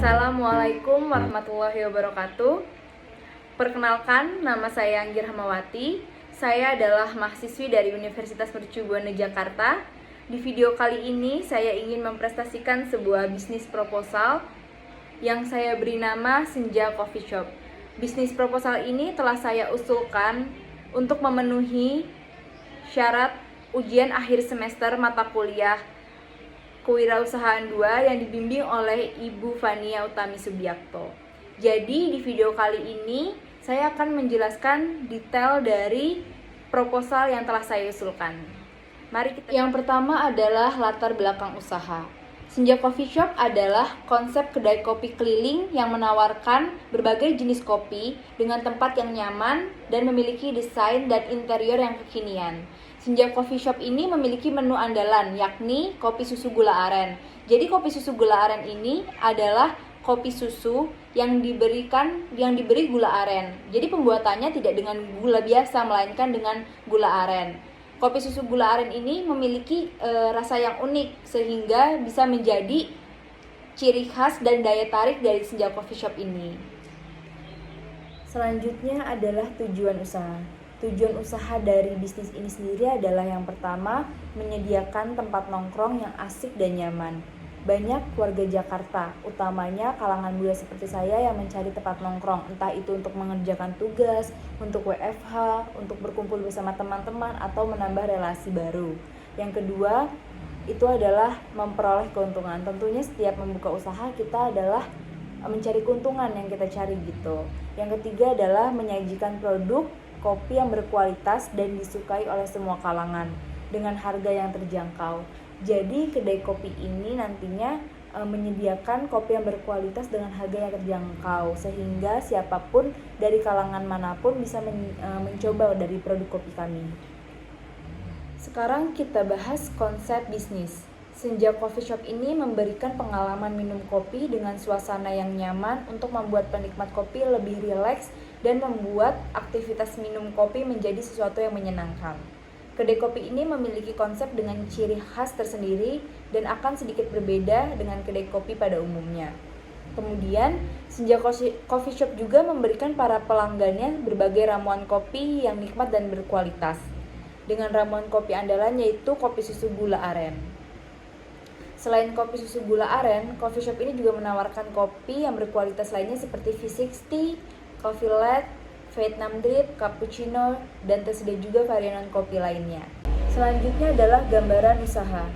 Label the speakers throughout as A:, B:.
A: Assalamualaikum warahmatullahi wabarakatuh. Perkenalkan, nama saya Anggir Hamawati. Saya adalah mahasiswi dari Universitas Mercu Buana Jakarta. Di video kali ini saya ingin mempresentasikan sebuah bisnis proposal yang saya beri nama Senja Coffee Shop. Bisnis proposal ini telah saya usulkan untuk memenuhi syarat ujian akhir semester mata kuliah Kewirausahaan 2 yang dibimbing oleh Ibu Fania Utami Subiakto. Jadi di video kali ini saya akan menjelaskan detail dari proposal yang telah saya usulkan. Yang pertama adalah latar belakang usaha. Senja Coffee Shop adalah konsep kedai kopi keliling yang menawarkan berbagai jenis kopi dengan tempat yang nyaman dan memiliki desain dan interior yang kekinian. Senja Coffee Shop ini memiliki menu andalan, yakni kopi susu gula aren. Jadi kopi susu gula aren ini adalah kopi susu yang diberi gula aren. Jadi pembuatannya tidak dengan gula biasa, melainkan dengan gula aren. Kopi susu gula aren ini memiliki rasa yang unik sehingga bisa menjadi ciri khas dan daya tarik dari Senja Coffee Shop ini. Selanjutnya adalah tujuan usaha. Tujuan usaha dari bisnis ini sendiri adalah yang pertama, menyediakan tempat nongkrong yang asik dan nyaman. Banyak warga Jakarta, utamanya kalangan muda seperti saya yang mencari tempat nongkrong, entah itu untuk mengerjakan tugas, untuk WFH, untuk berkumpul bersama teman-teman, atau menambah relasi baru. Yang kedua, itu adalah memperoleh keuntungan. Tentunya setiap membuka usaha kita adalah mencari keuntungan yang kita cari gitu. Yang ketiga adalah menyajikan produk kopi yang berkualitas dan disukai oleh semua kalangan dengan harga yang terjangkau. Jadi kedai kopi ini nantinya menyediakan kopi yang berkualitas dengan harga yang terjangkau sehingga siapapun dari kalangan manapun bisa mencoba dari produk kopi kami. Sekarang kita bahas konsep bisnis. Senja Coffee Shop ini memberikan pengalaman minum kopi dengan suasana yang nyaman untuk membuat penikmat kopi lebih rileks dan membuat aktivitas minum kopi menjadi sesuatu yang menyenangkan. Kedai kopi ini memiliki konsep dengan ciri khas tersendiri dan akan sedikit berbeda dengan kedai kopi pada umumnya. Kemudian, Senja Coffee Shop juga memberikan para pelanggannya berbagai ramuan kopi yang nikmat dan berkualitas. Dengan ramuan kopi andalan yaitu kopi susu gula aren. Selain kopi susu gula aren, coffee shop ini juga menawarkan kopi yang berkualitas lainnya seperti V60, Coffee Latte, Vietnam Drip, Cappuccino, dan tersedia juga varian kopi lainnya. Selanjutnya adalah gambaran usaha.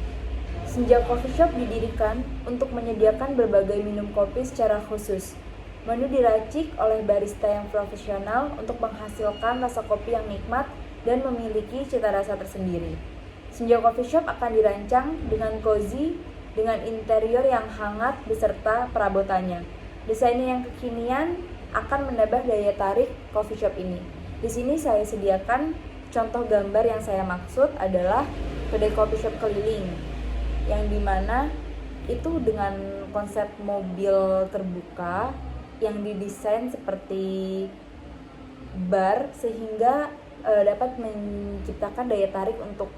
A: Senja Coffee Shop didirikan untuk menyediakan berbagai minum kopi secara khusus. Menu diracik oleh barista yang profesional untuk menghasilkan rasa kopi yang nikmat dan memiliki cita rasa tersendiri. Senja Coffee Shop akan dirancang dengan cozy, dengan interior yang hangat beserta perabotannya. Desainnya yang kekinian akan menambah daya tarik coffee shop ini. Di sini saya sediakan contoh gambar yang saya maksud adalah kedai coffee shop keliling, yang dimana itu dengan konsep mobil terbuka yang didesain seperti bar sehingga dapat menciptakan daya tarik untuk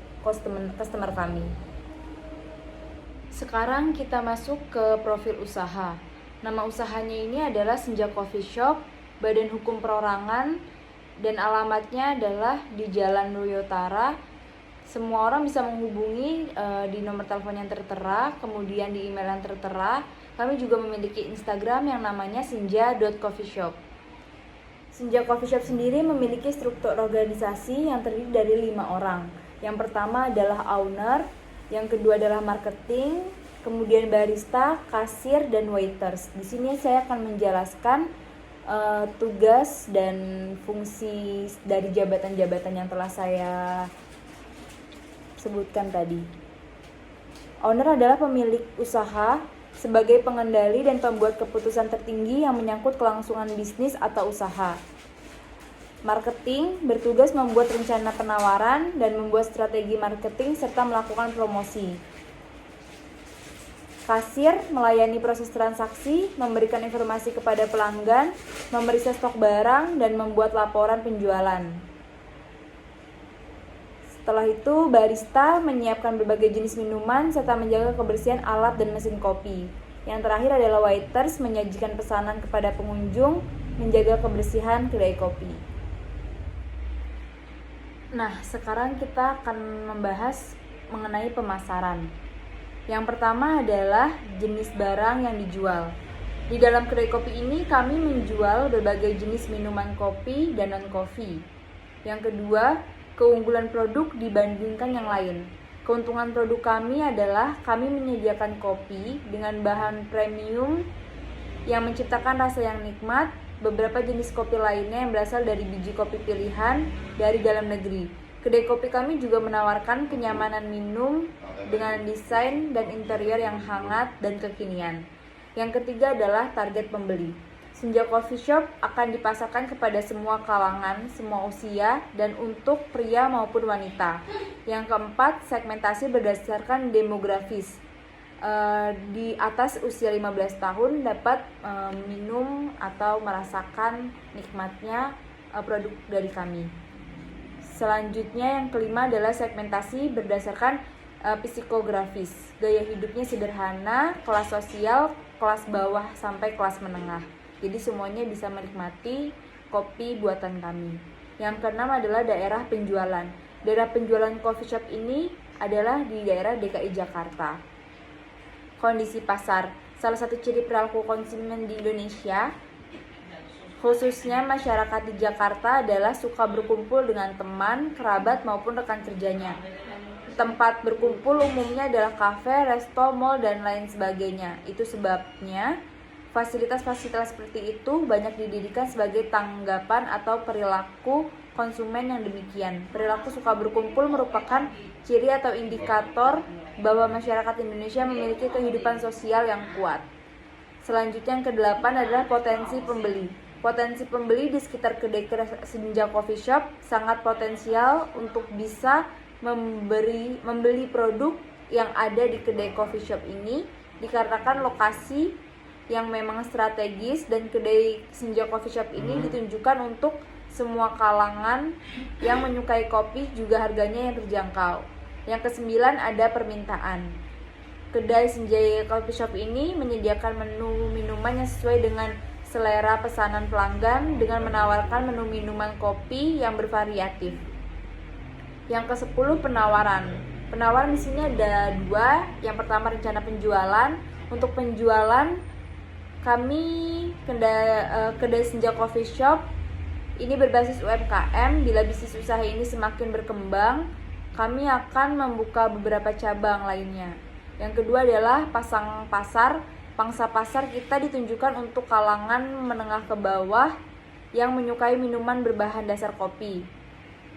A: customer kami. Sekarang kita masuk ke profil usaha. Nama usahanya ini adalah Senja Coffee Shop, Badan Hukum Perorangan, dan alamatnya adalah di Jalan Nuriyotara. Semua orang bisa menghubungi di nomor telepon yang tertera, kemudian di email yang tertera. Kami juga memiliki Instagram yang namanya senja.coffeeshop. Senja Coffee Shop sendiri memiliki struktur organisasi yang terdiri dari 5 orang. Yang pertama adalah owner, yang kedua adalah marketing, kemudian barista, kasir, dan waiters. Di sini saya akan menjelaskan tugas dan fungsi dari jabatan-jabatan yang telah saya sebutkan tadi. Owner adalah pemilik usaha sebagai pengendali dan pembuat keputusan tertinggi yang menyangkut kelangsungan bisnis atau usaha. Marketing bertugas membuat rencana penawaran dan membuat strategi marketing serta melakukan promosi. Kasir melayani proses transaksi, memberikan informasi kepada pelanggan, memeriksa stok barang, dan membuat laporan penjualan. Setelah itu, barista menyiapkan berbagai jenis minuman serta menjaga kebersihan alat dan mesin kopi. Yang terakhir adalah waiters, menyajikan pesanan kepada pengunjung, menjaga kebersihan kedai kopi. Nah, sekarang kita akan membahas mengenai pemasaran. Yang pertama adalah jenis barang yang dijual. Di dalam kedai kopi ini kami menjual berbagai jenis minuman kopi dan non-kopi. Yang kedua, keunggulan produk dibandingkan yang lain. Keuntungan produk kami adalah kami menyediakan kopi dengan bahan premium yang menciptakan rasa yang nikmat. Beberapa jenis kopi lainnya yang berasal dari biji kopi pilihan dari dalam negeri. Kedai kopi kami juga menawarkan kenyamanan minum dengan desain dan interior yang hangat dan kekinian. Yang ketiga adalah target pembeli. Senja Coffee Shop akan dipasarkan kepada semua kalangan, semua usia, dan untuk pria maupun wanita. Yang keempat, segmentasi berdasarkan demografis. Di atas usia 15 tahun dapat minum atau merasakan nikmatnya produk dari kami. Selanjutnya yang kelima adalah segmentasi berdasarkan psikografis. Gaya hidupnya sederhana, kelas sosial, kelas bawah sampai kelas menengah. Jadi semuanya bisa menikmati kopi buatan kami. Yang keenam adalah daerah penjualan. Daerah penjualan coffee shop ini adalah di daerah DKI Jakarta. Kondisi pasar. Salah satu ciri perilaku konsumen di Indonesia, khususnya masyarakat di Jakarta, adalah suka berkumpul dengan teman, kerabat, maupun rekan kerjanya. Tempat berkumpul umumnya adalah kafe, resto, mall, dan lain sebagainya. Itu sebabnya fasilitas-fasilitas seperti itu banyak didirikan sebagai tanggapan atau perilaku konsumen yang demikian. Perilaku suka berkumpul merupakan ciri atau indikator bahwa masyarakat Indonesia memiliki kehidupan sosial yang kuat. Selanjutnya yang kedelapan adalah potensi pembeli. Potensi pembeli di sekitar kedai Senja Coffee Shop sangat potensial untuk bisa membeli produk yang ada di kedai coffee shop ini dikarenakan lokasi yang memang strategis, dan kedai Senja Coffee Shop ini ditunjukkan untuk semua kalangan yang menyukai kopi, juga harganya yang terjangkau. Yang kesembilan ada permintaan. Kedai Senja Coffee Shop ini menyediakan menu minuman yang sesuai dengan selera pesanan pelanggan dengan menawarkan menu minuman kopi yang bervariatif. Yang ke-10 penawaran. Penawaran di sini ada dua. Yang pertama rencana penjualan. Untuk penjualan kami kedai Senja Coffee Shop ini berbasis UMKM. Bila bisnis usaha ini semakin berkembang, kami akan membuka beberapa cabang lainnya. Yang kedua adalah pasang pasar. Pangsa pasar kita ditunjukkan untuk kalangan menengah ke bawah yang menyukai minuman berbahan dasar kopi.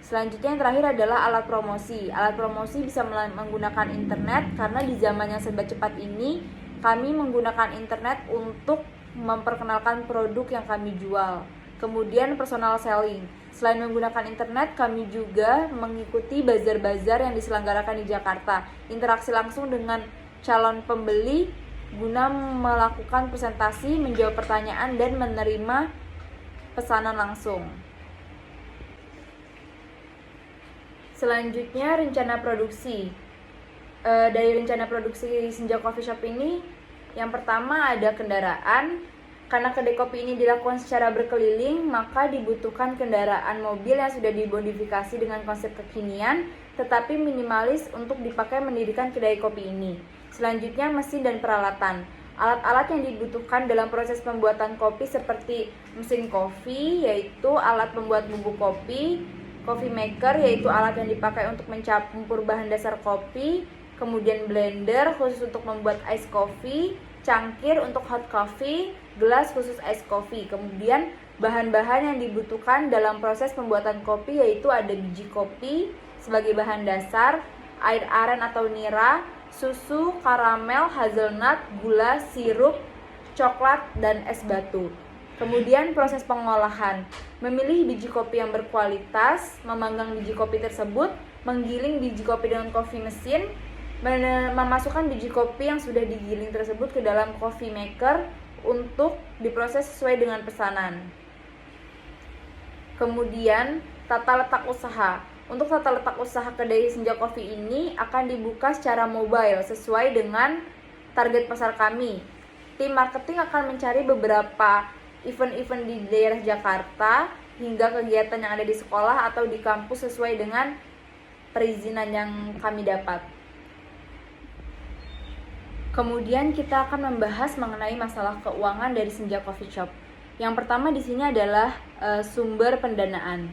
A: Selanjutnya yang terakhir adalah alat promosi. Alat promosi bisa menggunakan internet, karena di zaman yang serba cepat ini kami menggunakan internet untuk memperkenalkan produk yang kami jual. Kemudian personal selling. Selain menggunakan internet, kami juga mengikuti bazar-bazar yang diselenggarakan di Jakarta. Interaksi langsung dengan calon pembeli guna melakukan presentasi, menjawab pertanyaan, dan menerima pesanan langsung. Selanjutnya rencana produksi. Dari rencana produksi Senja Coffee Shop ini, yang pertama ada kendaraan. Karena kedai kopi ini dilakukan secara berkeliling, maka dibutuhkan kendaraan mobil yang sudah dimodifikasi dengan konsep kekinian, tetapi minimalis untuk dipakai mendirikan kedai kopi ini. Selanjutnya mesin dan peralatan. Alat-alat yang dibutuhkan dalam proses pembuatan kopi seperti mesin kopi, yaitu alat pembuat bubuk kopi, coffee maker, yaitu alat yang dipakai untuk mencampur bahan dasar kopi, kemudian blender khusus untuk membuat ice coffee, cangkir untuk hot coffee, gelas khusus ice coffee. Kemudian bahan-bahan yang dibutuhkan dalam proses pembuatan kopi yaitu ada biji kopi sebagai bahan dasar, air aren atau nira, susu, karamel, hazelnut, gula, sirup, coklat, dan es batu. Kemudian proses pengolahan, memilih biji kopi yang berkualitas, memanggang biji kopi tersebut, menggiling biji kopi dengan coffee mesin, memasukkan biji kopi yang sudah digiling tersebut ke dalam coffee maker untuk diproses sesuai dengan pesanan. Kemudian tata letak usaha. Untuk tata letak usaha kedai Senja Coffee ini akan dibuka secara mobile sesuai dengan target pasar kami. Tim marketing akan mencari beberapa event-event di daerah Jakarta hingga kegiatan yang ada di sekolah atau di kampus sesuai dengan perizinan yang kami dapat. Kemudian kita akan membahas mengenai masalah keuangan dari Senja Coffee Shop. Yang pertama di sini adalah sumber pendanaan.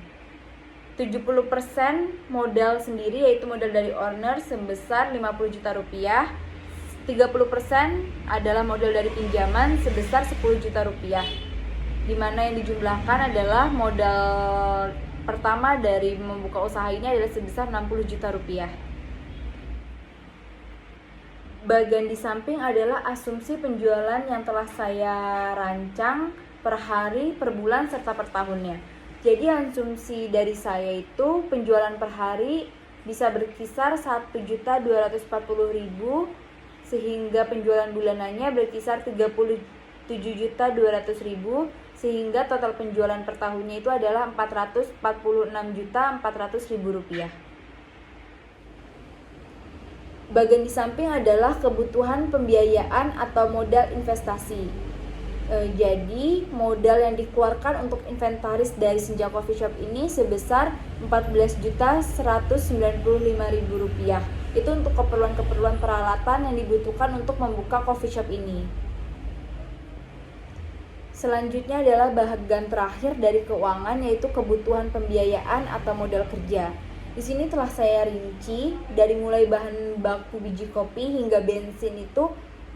A: 70% modal sendiri, yaitu modal dari owner sebesar 50 juta rupiah. 30% adalah modal dari pinjaman sebesar 10 juta rupiah. Di mana yang dijumlahkan adalah modal pertama dari membuka usaha ini adalah sebesar 60 juta rupiah. Bagian di samping adalah asumsi penjualan yang telah saya rancang per hari, per bulan, serta per tahunnya. Jadi asumsi dari saya itu penjualan per hari bisa berkisar 1.240.000 sehingga penjualan bulanannya berkisar 37.200.000 sehingga total penjualan per tahunnya itu adalah 446.400.000 rupiah. Bagian di samping adalah kebutuhan pembiayaan atau modal investasi. Jadi modal yang dikeluarkan untuk inventaris dari Senja Coffee Shop ini sebesar 14.195.000 rupiah. Itu untuk keperluan-keperluan peralatan yang dibutuhkan untuk membuka coffee shop ini. Selanjutnya adalah bagian terakhir dari keuangan, yaitu kebutuhan pembiayaan atau modal kerja. Di sini telah saya rinci dari mulai bahan baku biji kopi hingga bensin itu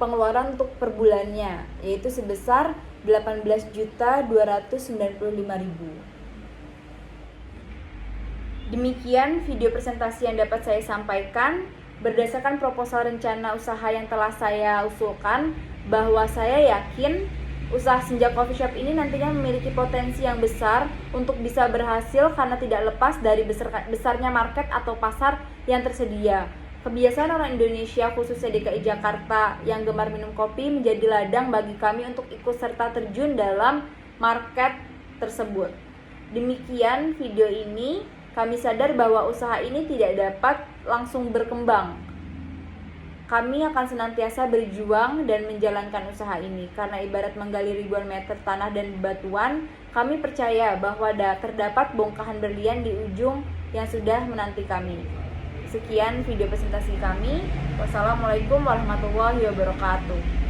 A: pengeluaran untuk per bulannya, yaitu sebesar 18.295.000. Demikian video presentasi yang dapat saya sampaikan. Berdasarkan proposal rencana usaha yang telah saya usulkan, bahwa saya yakin usaha Senja Coffee Shop ini nantinya memiliki potensi yang besar untuk bisa berhasil karena tidak lepas dari besarnya market atau pasar yang tersedia. Kebiasaan orang Indonesia, khususnya DKI Jakarta yang gemar minum kopi, menjadi ladang bagi kami untuk ikut serta terjun dalam market tersebut. Demikian video ini, kami sadar bahwa usaha ini tidak dapat langsung berkembang. Kami akan senantiasa berjuang dan menjalankan usaha ini karena ibarat menggali ribuan meter tanah dan bebatuan, kami percaya bahwa terdapat bongkahan berlian di ujung yang sudah menanti kami. Sekian video presentasi kami. Wassalamualaikum warahmatullahi wabarakatuh.